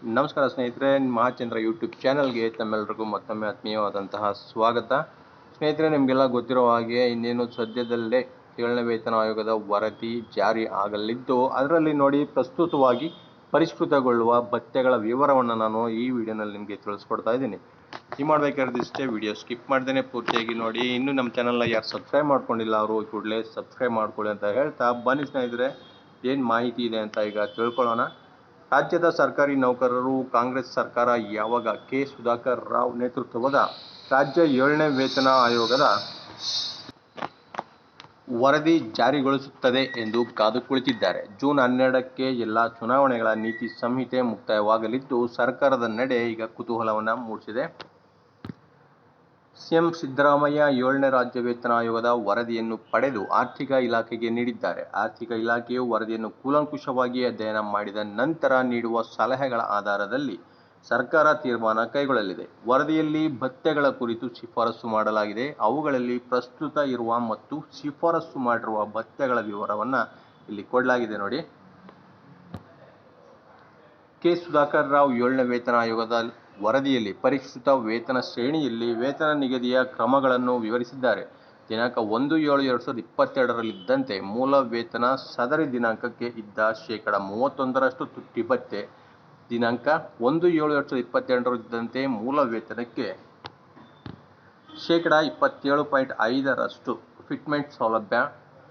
ನಮಸ್ಕಾರ ಸ್ನೇಹಿತರೆ, ಮಹಾಚಂದ್ರ ಯೂಟ್ಯೂಬ್ ಚಾನಲ್ಗೆ ತಮ್ಮೆಲ್ಲರಿಗೂ ಮತ್ತೊಮ್ಮೆ ಆತ್ಮೀಯವಾದಂತಹ ಸ್ವಾಗತ. ಸ್ನೇಹಿತರೆ, ನಿಮಗೆಲ್ಲ ಗೊತ್ತಿರೋ ಹಾಗೆ ಇನ್ನೇನು ಸದ್ಯದಲ್ಲೇ 7ನೇ ವೇತನ ಆಯೋಗದ ವರದಿ ಜಾರಿ ಆಗಲಿದ್ದು, ಅದರಲ್ಲಿ ನೋಡಿ ಪ್ರಸ್ತುತವಾಗಿ ಪರಿಷ್ಕೃತಗೊಳ್ಳುವ ಭತ್ಯೆಗಳ ವಿವರವನ್ನು ನಾನು ಈ ವಿಡಿಯೋನಲ್ಲಿ ನಿಮಗೆ ತಿಳಿಸ್ಕೊಡ್ತಾ ಇದ್ದೀನಿ. ಈ ಮಾಡಬೇಕಾದ್ರೆ ಇಷ್ಟೇ, ವಿಡಿಯೋ ಸ್ಕಿಪ್ ಮಾಡ್ದೇನೆ ಪೂರ್ತಿಯಾಗಿ ನೋಡಿ. ಇನ್ನು ನಮ್ಮ ಚಾನಲ್ನ ಯಾರು ಸಬ್ಸ್ಕ್ರೈಬ್ ಮಾಡ್ಕೊಂಡಿಲ್ಲ ಅವರು ಕೂಡಲೇ ಸಬ್ಸ್ಕ್ರೈಬ್ ಮಾಡ್ಕೊಳ್ಳಿ ಅಂತ ಹೇಳ್ತಾ, ಬನ್ನಿ ಸ್ನೇಹಿತರೆ ಏನು ಮಾಹಿತಿ ಇದೆ ಅಂತ ಈಗ ತಿಳ್ಕೊಳ್ಳೋಣ. ರಾಜ್ಯದ ಸರ್ಕಾರಿ ನೌಕರರು ಕಾಂಗ್ರೆಸ್ ಸರ್ಕಾರ ಯಾವಾಗ ಕೆ. ಸುಧಾಕರ್ ರಾವ್ ನೇತೃತ್ವದ ರಾಜ್ಯ 7ನೇ ವೇತನ ಆಯೋಗದ ವರದಿ ಜಾರಿಗೊಳಿಸುತ್ತದೆ ಎಂದು ಕಾದು ಕುಳಿತಿದ್ದಾರೆ. ಜೂನ್ 12ಕ್ಕೆ ಎಲ್ಲ ಚುನಾವಣೆಗಳ ನೀತಿ ಸಂಹಿತೆ ಮುಕ್ತಾಯವಾಗಲಿದ್ದು, ಸರ್ಕಾರದ ನಡೆ ಈಗ ಕುತೂಹಲವನ್ನು ಮೂಡಿಸಿದೆ. ಸಿಎಂ ಸಿದ್ದರಾಮಯ್ಯ 7ನೇ ರಾಜ್ಯ ವೇತನ ಆಯೋಗದ ವರದಿಯನ್ನು ಪಡೆದು ಆರ್ಥಿಕ ಇಲಾಖೆಗೆ ನೀಡಿದ್ದಾರೆ. ಆರ್ಥಿಕ ಇಲಾಖೆಯು ವರದಿಯನ್ನು ಕೂಲಂಕುಷವಾಗಿ ಅಧ್ಯಯನ ಮಾಡಿದ ನಂತರ ನೀಡುವ ಸಲಹೆಗಳ ಆಧಾರದಲ್ಲಿ ಸರ್ಕಾರ ತೀರ್ಮಾನ ಕೈಗೊಳ್ಳಲಿದೆ. ವರದಿಯಲ್ಲಿ ಭತ್ಯೆಗಳ ಕುರಿತು ಶಿಫಾರಸು ಮಾಡಲಾಗಿದೆ. ಅವುಗಳಲ್ಲಿ ಪ್ರಸ್ತುತ ಇರುವ ಮತ್ತು ಶಿಫಾರಸು ಮಾಡಿರುವ ಭತ್ಯೆಗಳ ವಿವರವನ್ನು ಇಲ್ಲಿ ಕೊಡಲಾಗಿದೆ ನೋಡಿ. ಕೆ. ಸುಧಾಕರ್ ರಾವ್ 7ನೇ ವೇತನ ಆಯೋಗದ ವರದಿಯಲ್ಲಿ ಪರಿಷ್ಕೃತ ವೇತನ ಶ್ರೇಣಿಯಲ್ಲಿ ವೇತನ ನಿಗದಿಯ ಕ್ರಮಗಳನ್ನು ವಿವರಿಸಿದ್ದಾರೆ. ದಿನಾಂಕ 1/7/2022 ಮೂಲ ವೇತನ ಸದರಿ ದಿನಾಂಕಕ್ಕೆ ಇದ್ದ ಶೇಕಡಾ 31% ತುಟ್ಟಿ ಭತ್ಯೆ, ದಿನಾಂಕ 1/7/2022 ಮೂಲ ವೇತನಕ್ಕೆ ಶೇಕಡಾ 27.5% ಫಿಟ್ಮೆಂಟ್ ಸೌಲಭ್ಯ,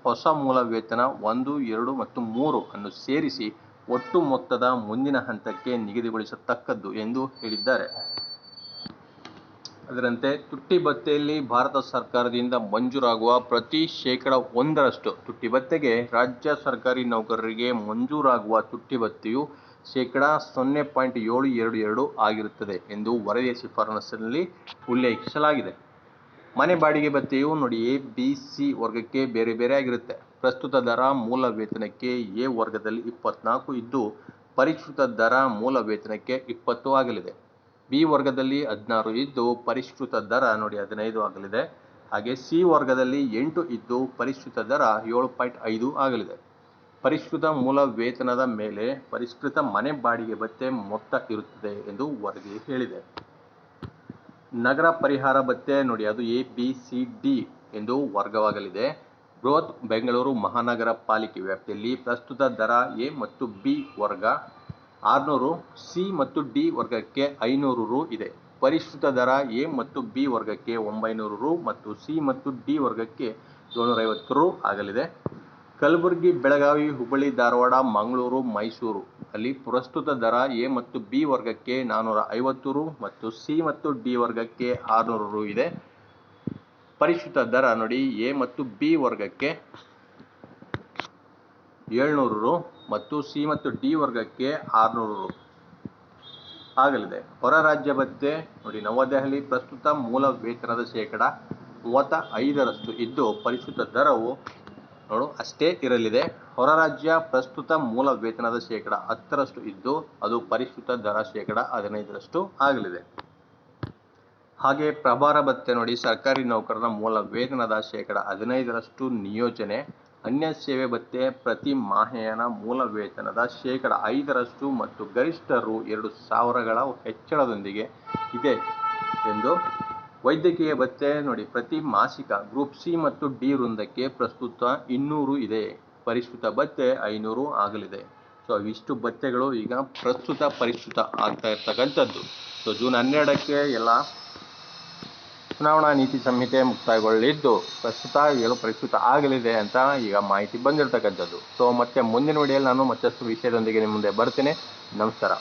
ಹೊಸ ಮೂಲ ವೇತನ 1, 2 ಮತ್ತು 3 ಅನ್ನು ಸೇರಿಸಿ ಒಟ್ಟು ಮೊತ್ತದ ಮುಂದಿನ ಹಂತಕ್ಕೆ ನಿಗದಿಗೊಳಿಸತಕ್ಕದ್ದು ಎಂದು ಹೇಳಿದ್ದಾರೆ. ಅದರಂತೆ ತುಟ್ಟಿ ಭತ್ಯೆಯಲ್ಲಿ ಭಾರತ ಸರ್ಕಾರದಿಂದ ಮಂಜೂರಾಗುವ ಪ್ರತಿ ಶೇಕಡಾ 1% ತುಟ್ಟಿ ಭತ್ಯೆಗೆ ರಾಜ್ಯ ಸರ್ಕಾರಿ ನೌಕರರಿಗೆ ಮಂಜೂರಾಗುವ ತುಟ್ಟಿ ಭತ್ಯೆಯು ಶೇಕಡಾ 0.722 ಆಗಿರುತ್ತದೆ ಎಂದು ವರದಿಯ ಶಿಫಾರಸಿನಲ್ಲಿ ಉಲ್ಲೇಖಿಸಲಾಗಿದೆ. ಮನೆ ಬಾಡಿಗೆ ಭತ್ಯೆಯು ನೋಡಿ ಎ, ಬಿ, ಸಿ ವರ್ಗಕ್ಕೆ ಬೇರೆ ಬೇರೆ ಆಗಿರುತ್ತೆ. ಪ್ರಸ್ತುತ ದರ ಮೂಲ ವೇತನಕ್ಕೆ ಎ ವರ್ಗದಲ್ಲಿ 24 ಇದ್ದು, ಪರಿಷ್ಕೃತ ದರ ಮೂಲ ವೇತನಕ್ಕೆ 20 ಆಗಲಿದೆ. ಬಿ ವರ್ಗದಲ್ಲಿ 16 ಇದ್ದು, ಪರಿಷ್ಕೃತ ದರ ನೋಡಿ 15 ಆಗಲಿದೆ. ಹಾಗೆ ಸಿ ವರ್ಗದಲ್ಲಿ 8 ಇದ್ದು, ಪರಿಷ್ಕೃತ ದರ 7.5 ಆಗಲಿದೆ. ಪರಿಷ್ಕೃತ ಮೂಲ ವೇತನದ ಮೇಲೆ ಪರಿಷ್ಕೃತ ಮನೆ ಬಾಡಿಗೆ ಭತ್ಯೆ ಮೊತ್ತ ಇರುತ್ತದೆ ಎಂದು ವರದಿ ಹೇಳಿದೆ. ನಗರ ಪರಿಹಾರ ಭತ್ಯೆ ನೋಡಿ ಅದು ಎ, ಬಿ, ಸಿ, ಡಿ ಎಂದು ವರ್ಗವಾಗಲಿದೆ. ಬೃಹತ್ ಬೆಂಗಳೂರು ಮಹಾನಗರ ಪಾಲಿಕೆ ವ್ಯಾಪ್ತಿಯಲ್ಲಿ ಪ್ರಸ್ತುತ ದರ ಎ ಮತ್ತು ಬಿ ವರ್ಗ 600 ರು, ಸಿ ಮತ್ತು ಡಿ ವರ್ಗಕ್ಕೆ 500 ರು ಇದೆ. ಪರಿಷ್ಕೃತ ದರ ಎ ಮತ್ತು ಬಿ ವರ್ಗಕ್ಕೆ 900 ರು ಮತ್ತು ಸಿ ಮತ್ತು ಡಿ ವರ್ಗಕ್ಕೆ 750 ರು ಆಗಲಿದೆ. ಕಲಬುರಗಿ, ಬೆಳಗಾವಿ, ಹುಬ್ಬಳ್ಳಿ, ಧಾರವಾಡ, ಮಂಗಳೂರು, ಮೈಸೂರು ಅಲ್ಲಿ ಪ್ರಸ್ತುತ ದರ ಎ ಮತ್ತು ಬಿ ವರ್ಗಕ್ಕೆ 450 ರು ಮತ್ತು ಸಿ ಮತ್ತು ಡಿ ವರ್ಗಕ್ಕೆ 600 ರು ಇದೆ. ಪರಿಷ್ಕೃತ ದರ ನೋಡಿ ಎ ಮತ್ತು ಬಿ ವರ್ಗಕ್ಕೆ 700 ರು ಮತ್ತು ಸಿ ಮತ್ತು ಡಿ ವರ್ಗಕ್ಕೆ 600 ರು ಆಗಲಿದೆ. ಹೊರ ರಾಜ್ಯ ಭತ್ಯೆ ನೋಡಿ ನವದೆಹಲಿ ಪ್ರಸ್ತುತ ಮೂಲ ವೇತನದ ಶೇಕಡಾ 35% ಇದ್ದು, ಪರಿಷ್ಕೃತ ದರವು ನೋಡು ಅಷ್ಟೇ ಇರಲಿದೆ. ಹೊರ ರಾಜ್ಯ ಪ್ರಸ್ತುತ ಮೂಲ ವೇತನದ ಶೇಕಡಾ 10% ಇದ್ದು, ಅದು ಪರಿಷ್ಕೃತ ದರ ಶೇಕಡಾ 15% ಆಗಲಿದೆ. ಹಾಗೆ ಪ್ರಭಾರ ಭತ್ಯೆ ನೋಡಿ ಸರ್ಕಾರಿ ನೌಕರರ ಮೂಲ ವೇತನದ ಶೇಕಡಾ 15% ನಿಯೋಜನೆ. ಅನ್ಯ ಸೇವೆ ಭತ್ಯೆ ಪ್ರತಿ ಮಾಹೆಯನ ಮೂಲ ವೇತನದ ಶೇಕಡಾ 5% ಮತ್ತು ಗರಿಷ್ಠ ರು. 2,000ಗಳ ಹೆಚ್ಚಳದೊಂದಿಗೆ ಇದೆ ಎಂದು. ವೈದ್ಯಕೀಯ ಭತ್ಯೆ ನೋಡಿ ಪ್ರತಿ ಮಾಸಿಕ ಗ್ರೂಪ್ ಸಿ ಮತ್ತು ಡಿ ವೃಂದಕ್ಕೆ ಪ್ರಸ್ತುತ 200 ಇದೆ. ಪರಿಷ್ಕೃತ ಭತ್ಯೆ 500 ಆಗಲಿದೆ. ಸೊ ಇವಿಷ್ಟು ಭತ್ಯೆಗಳು ಈಗ ಪ್ರಸ್ತುತ ಪರಿಷ್ಕೃತ ಆಗ್ತಾ ಇರ್ತಕ್ಕಂಥದ್ದು. ಸೊ ಜೂನ್ 12ಕ್ಕೆ ಎಲ್ಲ ಚುನಾವಣಾ ನೀತಿ ಸಂಹಿತೆ ಮುಕ್ತಾಯಗೊಳ್ಳಲಿದ್ದು, ಪ್ರಸ್ತುತ ಪರಿಷ್ಕೃತ ಆಗಲಿದೆ ಅಂತ ಈಗ ಮಾಹಿತಿ ಬಂದಿರತಕ್ಕಂಥದ್ದು. ಸೊ ಮತ್ತೆ ಮುಂದಿನ ವಿಡಿಯೋದಲ್ಲಿ ನಾನು ಮತ್ತಷ್ಟು ವಿಷಯದೊಂದಿಗೆ ನಿಮ್ಮ ಮುಂದೆ ಬರ್ತೀನಿ. ನಮಸ್ಕಾರ.